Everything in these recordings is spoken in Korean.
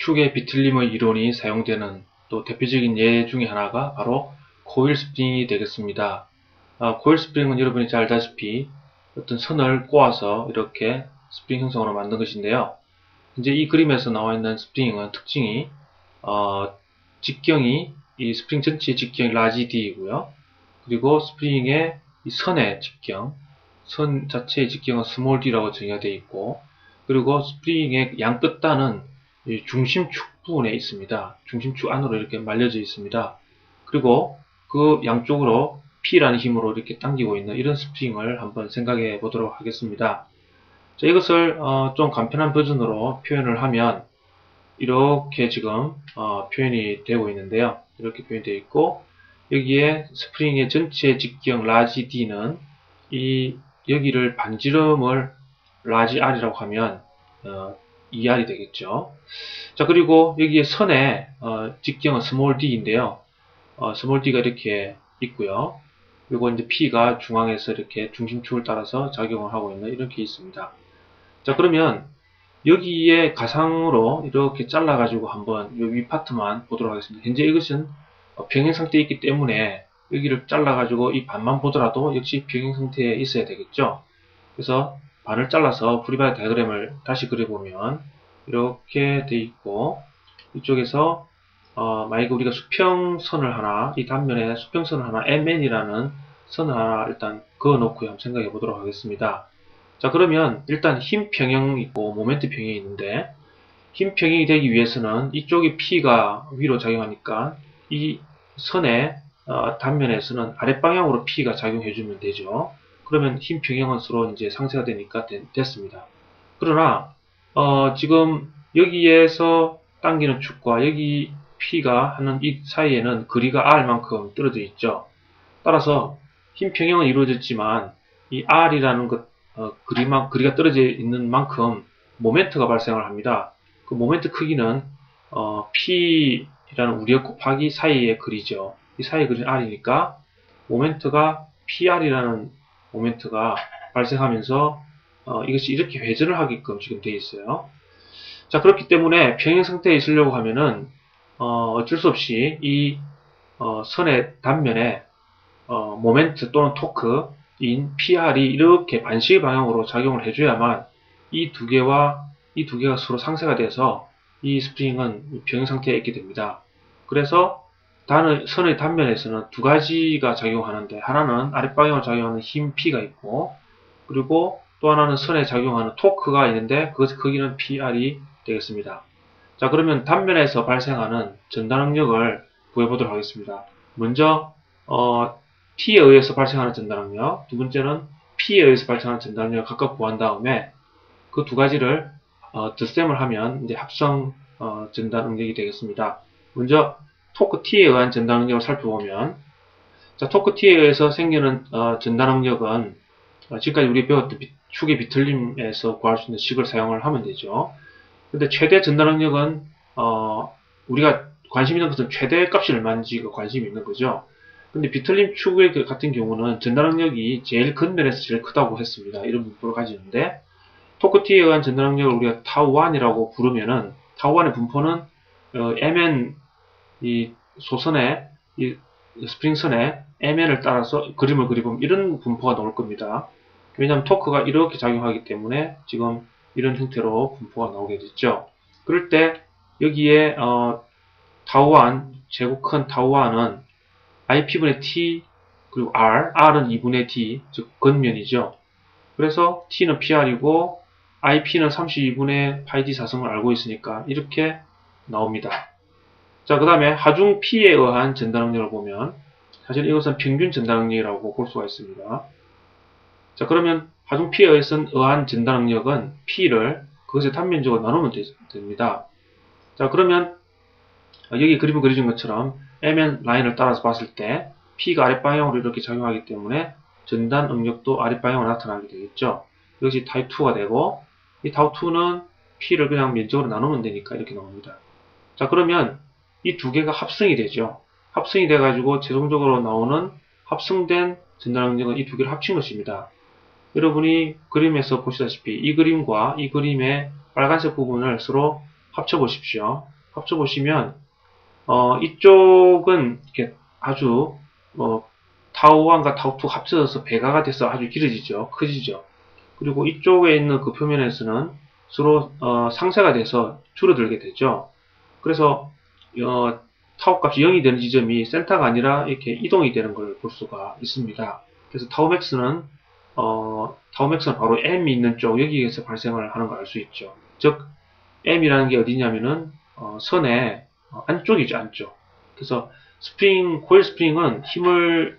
축의 비틀림의 이론이 사용되는 또 대표적인 예 중에 하나가 바로 코일 스프링이 되겠습니다. 코일 스프링은 여러분이 잘 알다시피 어떤 선을 꼬아서 이렇게 스프링 형성으로 만든 것인데요. 이제 이 그림에서 나와 있는 스프링은 특징이 직경이 이 스프링 전체의 직경이 라지 D이고요. 그리고 스프링의 이 선의 직경, 선 자체의 직경은 스몰 D라고 정의가 되어 있고, 그리고 스프링의 양 끝단은 중심축 부분에 있습니다. 중심축 안으로 이렇게 말려져 있습니다. 그리고 그 양쪽으로 P라는 힘으로 이렇게 당기고 있는 이런 스프링을 한번 생각해 보도록 하겠습니다. 자, 이것을 좀 간편한 버전으로 표현을 하면 이렇게 지금 표현이 되고 있는데요. 이렇게 표현이 되어 있고, 여기에 스프링의 전체 직경 라지 D는 여기를 반지름을 라지 R이라고 하면 2R이 되겠죠. 자, 그리고 여기에 선의 직경은 스몰 D인데요. 스몰 D가 이렇게 있고요. 그리고 이제 P가 중앙에서 이렇게 중심축을 따라서 작용을 하고 있는 이렇게 있습니다. 자, 그러면 여기에 가상으로 이렇게 잘라가지고 한번 이 위 파트만 보도록 하겠습니다. 현재 이것은 병행 상태에 있기 때문에 여기를 잘라가지고 이 반만 보더라도 역시 병행 상태에 있어야 되겠죠. 그래서 반을 잘라서 프리바디 다이어그램을 다시 그려보면 이렇게 돼 있고, 이쪽에서 만약에 우리가 수평선을 하나, 이 단면에 수평선을 하나 MN이라는 선을 하나 일단 그어 놓고 한번 생각해 보도록 하겠습니다. 자, 그러면 일단 힘 평형이 있고 모멘트 평형이 있는데, 힘 평형이 되기 위해서는 이쪽이 P가 위로 작용하니까 이 선의 단면에서는 아랫방향으로 P가 작용해주면 되죠. 그러면 힘 평형은 서로 이제 상쇄가 되니까 됐습니다. 그러나 지금 여기에서 당기는 축과 여기 P가 하는 이 사이에는 거리가 R만큼 떨어져 있죠. 따라서 힘 평형은 이루어졌지만 이 R이라는 것 거리가 떨어져 있는 만큼 모멘트가 발생을 합니다. 그 모멘트 크기는 P라는 우리역 곱하기 사이의 거리죠. 이 사이의 거리는 R이니까 모멘트가 PR이라는 모멘트가 발생하면서 이것이 이렇게 회전을 하게끔 지금 되어 있어요. 자, 그렇기 때문에 평행 상태에 있으려고 하면은 어쩔 수 없이 이 선의 단면에 모멘트 또는 토크인 PR이 이렇게 반시의 방향으로 작용을 해줘야만 이 두 개가 서로 상쇄가 돼서 이 스프링은 병행 상태에 있게 됩니다. 그래서 선의 단면에서는 두 가지가 작용하는데, 하나는 아랫방향으로 작용하는 힘 P가 있고, 그리고 또 하나는 선에 작용하는 토크가 있는데 그것의 크기는 PR이 되겠습니다. 자, 그러면 단면에서 발생하는 전달능력을 구해보도록 하겠습니다. 먼저 T에 의해서 발생하는 전달능력, 두 번째는 P에 의해서 발생하는 전달능력을 각각 구한 다음에 그 두 가지를 덧셈을 하면 이제 합성 전달능력이 되겠습니다. 먼저 토크 T에 의한 전달능력을 살펴보면, 자, 토크 T에 의해서 생기는 전달능력은 지금까지 우리 배웠던 축의 비틀림에서 구할 수 있는 식을 사용을 하면 되죠. 근데 최대 전달능력은 우리가 관심 있는 것은 최대 값이 얼마인지가 관심이 있는 거죠. 근데 비틀림 축의 같은 경우는 전달능력이 제일 근면에서 제일 크다고 했습니다. 이런 분포를 가지는데, 토크T에 의한 전달능력을 우리가 타우1이라고 부르면은, 타우1의 분포는 MN 이 소선의 이 스프링선의 MN을 따라서 그림을 그리보면 이런 분포가 나올 겁니다. 왜냐하면 토크가 이렇게 작용하기 때문에 지금 이런 형태로 분포가 나오게 됐죠. 그럴 때 여기에 타우1, 제곱 큰 타우1은 IP분의 T 그리고 R은 2분의 D, 즉 근면이죠. 그래서 T는 PR이고 IP는 32분의 파이 D 사성을 알고 있으니까 이렇게 나옵니다. 자, 그 다음에 하중 P에 의한 전달능력을 보면 사실 이것은 평균 전달능력이라고 볼 수가 있습니다. 자, 그러면 하중 P에 의한 전달능력은 P를 그것의 단면적으로 나누면 됩니다. 자, 그러면 여기 그림을 그려준 것처럼 MN 라인을 따라서 봤을 때 P가 아랫방향으로 이렇게 작용하기 때문에 전달 응력도 아랫방향으로 나타나게 되겠죠. 이것이 타입 2가 되고, 이 타입 2는 P를 그냥 면적으로 나누면 되니까 이렇게 나옵니다. 자, 그러면 이 두 개가 합성이 되죠. 합성이 돼가지고 최종적으로 나오는 합성된 전달 능력은 이 두 개를 합친 것입니다. 여러분이 그림에서 보시다시피 이 그림과 이 그림의 빨간색 부분을 서로 합쳐보십시오. 합쳐보시면 이쪽은 이렇게 아주 타우1과 타우2 합쳐져서 배가가 돼서 아주 길어지죠. 커지죠. 그리고 이쪽에 있는 그 표면에서는 서로 상쇄가 돼서 줄어들게 되죠. 그래서 타우 값이 0이 되는 지점이 센터가 아니라 이렇게 이동이 되는 걸 볼 수가 있습니다. 그래서 타우맥스는 바로 M이 있는 쪽 여기에서 발생을 하는 걸 알 수 있죠. 즉 M이라는 게 어디냐면은 선의 안쪽이죠, 안쪽. 그래서 코일 스프링은 힘을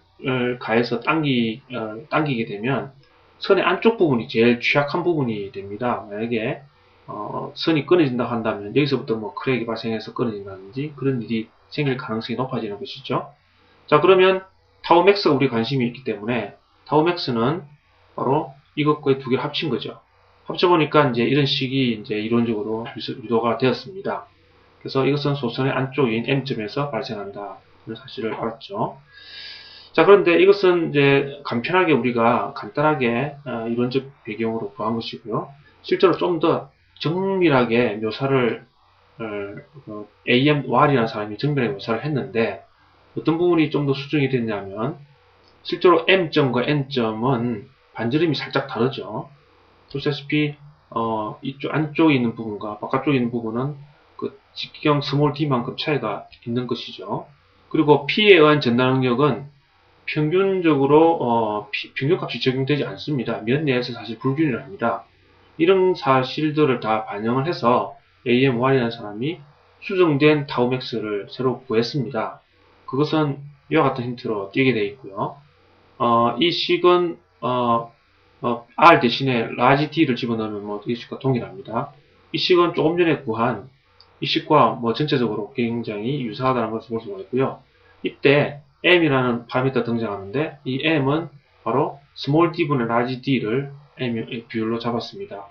가해서 당기게 되면 선의 안쪽 부분이 제일 취약한 부분이 됩니다. 만약에 선이 끊어진다 한다면 여기서부터 뭐 크랙이 발생해서 끊어진다든지 그런 일이 생길 가능성이 높아지는 것이죠. 자, 그러면 타우맥스가 우리 관심이 있기 때문에 타우맥스는 바로 이것과 두 개를 합친 거죠. 합쳐보니까 이제 이런 식이 이제 이론적으로 유도가 되었습니다. 그래서 이것은 소선의 안쪽인 M점에서 발생한다. 이런 사실을 알았죠. 자, 그런데 이것은 이제 간편하게 우리가 간단하게 이론적 배경으로 구한 것이고요. 실제로 좀 더 정밀하게 묘사를 A.M. 왈이라는 사람이 정밀하게 묘사를 했는데 어떤 부분이 좀 더 수정이 됐냐면 실제로 M점과 N점은 반지름이 살짝 다르죠. 보시다시피 이쪽 안쪽에 있는 부분과 바깥쪽에 있는 부분은 그 직경 스몰 d만큼 차이가 있는 것이죠. 그리고 P에 의한 전달 능력은 평균적으로 평균값이 적용되지 않습니다. 면 내에서 사실 불균이랍니다. 이런 사실들을 다 반영을 해서 AMY라는 사람이 수정된 타우맥스를 새로 구했습니다. 그것은 이와 같은 힌트로 띄게 되어 있고요. 이 식은 R 대신에 라지 D를 집어넣으면 뭐 이 식과 동일합니다. 이 식은 조금 전에 구한 이 식과 뭐 전체적으로 굉장히 유사하다는 것을 볼 수가 있고요. 이때 M이라는 파라미터 등장하는데 이 M은 바로 스몰 d분의 라지 D를 M 비율로 잡았습니다.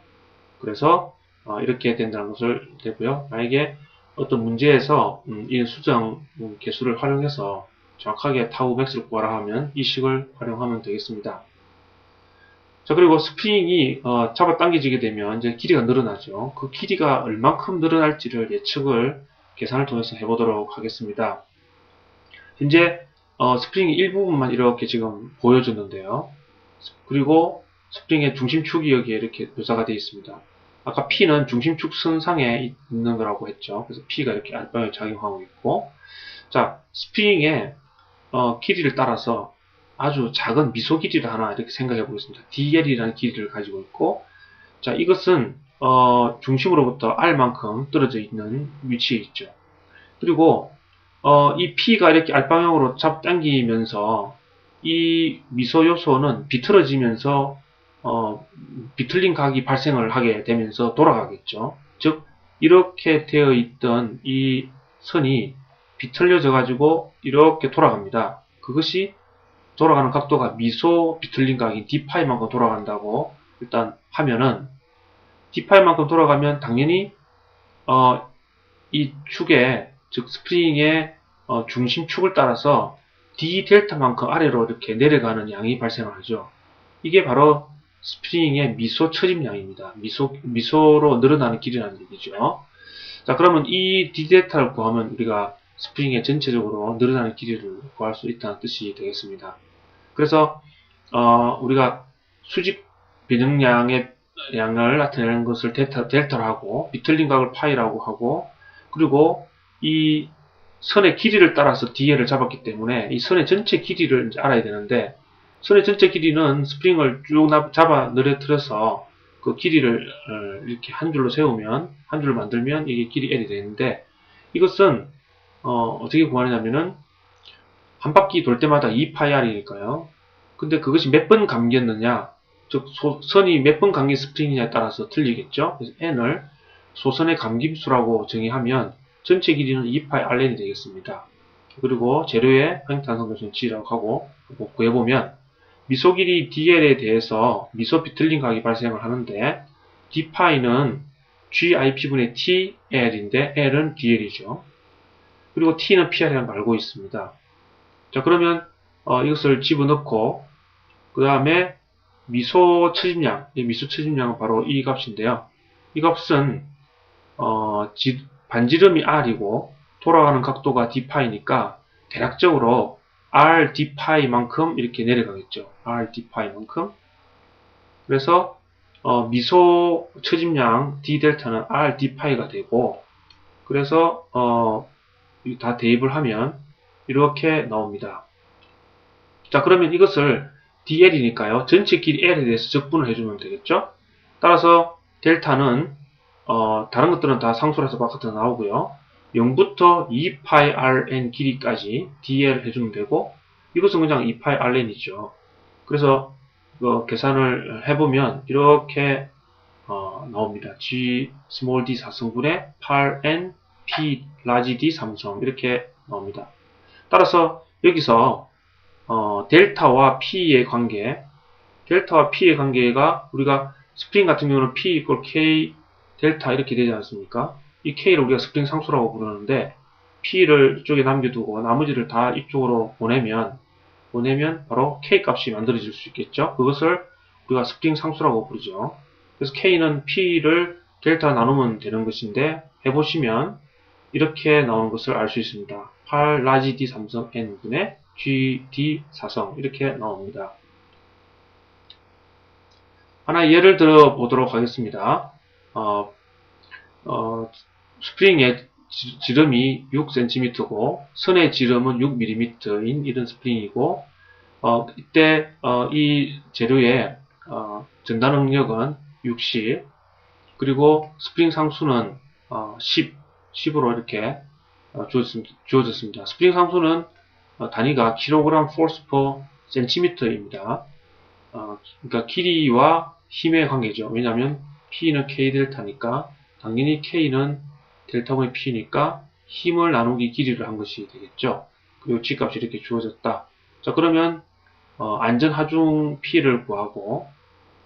그래서 이렇게 된다는 것을 되고요. 만약에 어떤 문제에서 이 수정 개수를 활용해서 정확하게 타우 맥스를 구하라 하면 이 식을 활용하면 되겠습니다. 자, 그리고 스프링이 잡아당겨지게 되면 이제 길이가 늘어나죠. 그 길이가 얼만큼 늘어날지를 예측을 계산을 통해서 해보도록 하겠습니다. 현재 스프링의 일부분만 이렇게 지금 보여줬는데요. 그리고 스프링의 중심축이 여기에 이렇게 묘사가 되어 있습니다. 아까 P는 중심축 선상에 있는 거라고 했죠. 그래서 P가 이렇게 안방에 작용하고 있고, 자, 스프링의 길이를 따라서 아주 작은 미소 길이를 하나 이렇게 생각해 보겠습니다. DL이라는 길이를 가지고 있고, 자, 이것은 중심으로부터 R만큼 떨어져 있는 위치에 있죠. 그리고 이 P가 이렇게 R방향으로 잡당기면서 이 미소 요소는 비틀어지면서 비틀린 각이 발생을 하게 되면서 돌아가겠죠. 즉 이렇게 되어 있던 이 선이 비틀려져 가지고 이렇게 돌아갑니다. 그것이 돌아가는 각도가 미소 비틀린 각인 D파이만큼 돌아간다고 일단 하면은 D파이만큼 돌아가면 당연히 이 축에 즉 스프링의 중심축을 따라서 D 델타만큼 아래로 이렇게 내려가는 양이 발생을 하죠. 이게 바로 스프링의 미소 처짐량입니다. 미소로 늘어나는 길이라는 얘기죠. 자, 그러면 이 D 델타를 구하면 우리가 스프링의 전체적으로 늘어나는 길이를 구할 수 있다는 뜻이 되겠습니다. 그래서 우리가 수직 변형량의 양을 나타내는 것을 델타로 하고 비틀린 각을 파이라고 하고 그리고 이 선의 길이를 따라서 DL을 잡았기 때문에 이 선의 전체 길이를 이제 알아야 되는데 선의 전체 길이는 스프링을 쭉 잡아 늘어뜨려서 그 길이를 이렇게 한 줄로 세우면 한 줄을 만들면 이게 길이 L이 되는데 이것은 어떻게 구하느냐면은 한 바퀴 돌 때마다 2파이R이니까요. 근데 그것이 몇 번 감겼느냐 즉 선이 몇 번 감긴 스프링이냐에 따라서 틀리겠죠. 그래서 N을 소선의 감김수라고 정의하면 전체 길이는 2파이 Rn이 되겠습니다. 그리고 재료의 항탄성교수는 G라고 하고 구해보면 미소 길이 DL에 대해서 미소 비틀린 각이 발생을 하는데 D파이는 GIP분의 TL인데 L은 DL이죠. 그리고 T는 PR이라는 걸 알고 있습니다. 자, 그러면 이것을 집어넣고 그 다음에 미소 처짐량, 이 미소 처짐량은 바로 이 값인데요. 이 값은 반지름이 r이고 돌아가는 각도가 d파이니까 대략적으로 r d파이만큼 이렇게 내려가겠죠. r d파이만큼. 그래서 미소 처짐량 d 델타는 r d파이가 되고, 그래서 다 대입을 하면 이렇게 나옵니다. 자, 그러면 이것을 dl이니까요. 전체 길이 l에 대해서 적분을 해주면 되겠죠. 따라서 델타는 다른 것들은 다 상수라서 바깥으로 나오고요. 0부터 2파이 rn 길이까지 dl 해주면 되고, 이것은 그냥 2파이 rn이죠. 그래서 계산을 해보면 이렇게 나옵니다. g small d 4성분의 8n p large d 3성 이렇게 나옵니다. 따라서 여기서 델타와 p의 관계가 우리가 스프링 같은 경우는 p equal k 델타 이렇게 되지 않습니까? 이 k를 우리가 스프링 상수라고 부르는데, p를 이쪽에 남겨두고 나머지를 다 이쪽으로 보내면 바로 k 값이 만들어질 수 있겠죠? 그것을 우리가 스프링 상수라고 부르죠. 그래서 k는 p를 델타 나누면 되는 것인데, 해보시면 이렇게 나오는 것을 알 수 있습니다. 8 라지 d 3성 n분의 g d 4성 이렇게 나옵니다. 하나 예를 들어 보도록 하겠습니다. 스프링의 지름이 6cm고 선의 지름은 6mm인 이런 스프링이고, 이때 이 재료의 전달 능력은 60, 그리고 스프링 상수는 10으로 이렇게 주어졌습니다. 스프링 상수는 단위가 kg force per cm입니다. 그러니까 길이와 힘의 관계죠. 왜냐하면 P는 K 델타니까 당연히 K는 델타분의 P니까 힘을 나누기 길이를 한 것이 되겠죠. 그리고 G값이 이렇게 주어졌다. 자, 그러면 안전하중 P를 구하고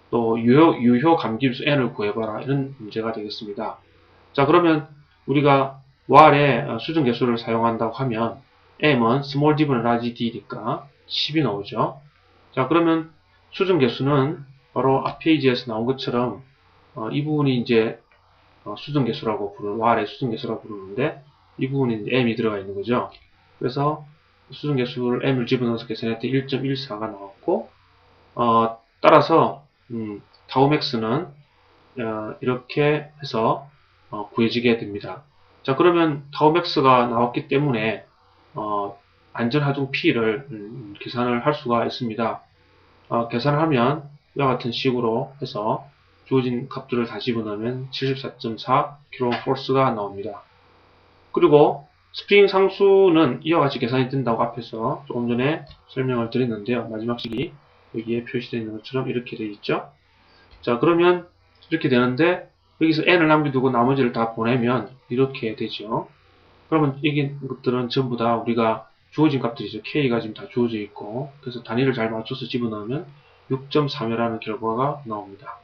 또 유효 감기수 N을 구해봐라, 이런 문제가 되겠습니다. 자, 그러면 우리가 war의 수정 개수를 사용한다고 하면 M은 small d분의 large d니까 10이 나오죠. 자, 그러면 수정 개수는 바로 앞 페이지에서 나온 것처럼 이 부분이 이제 수정 개수라고 war의 수정 개수라고 부르는데, 이 부분이 이제 m이 들어가 있는 거죠. 그래서 수정 개수를 m을 집어넣어서 계산할 때 1.14가 나왔고, 따라서 타우 맥스는 이렇게 해서 구해지게 됩니다. 자, 그러면 타우 맥스가 나왔기 때문에 안전하중 P를 계산을 할 수가 있습니다. 계산을 하면 이와 같은 식으로 해서 주어진 값들을 다 집어넣으면 74.4 kgforce가 나옵니다. 그리고 스프링 상수는 이와 같이 계산이 된다고 앞에서 조금 전에 설명을 드렸는데요. 마지막 식이 여기에 표시되어 있는 것처럼 이렇게 되어 있죠. 자, 그러면 이렇게 되는데 여기서 n을 남겨두고 나머지를 다 보내면 이렇게 되죠. 그러면 이 것들은 전부 다 우리가 주어진 값들이죠. k가 지금 다 주어져 있고, 그래서 단위를 잘 맞춰서 집어넣으면 6.3이라는 결과가 나옵니다.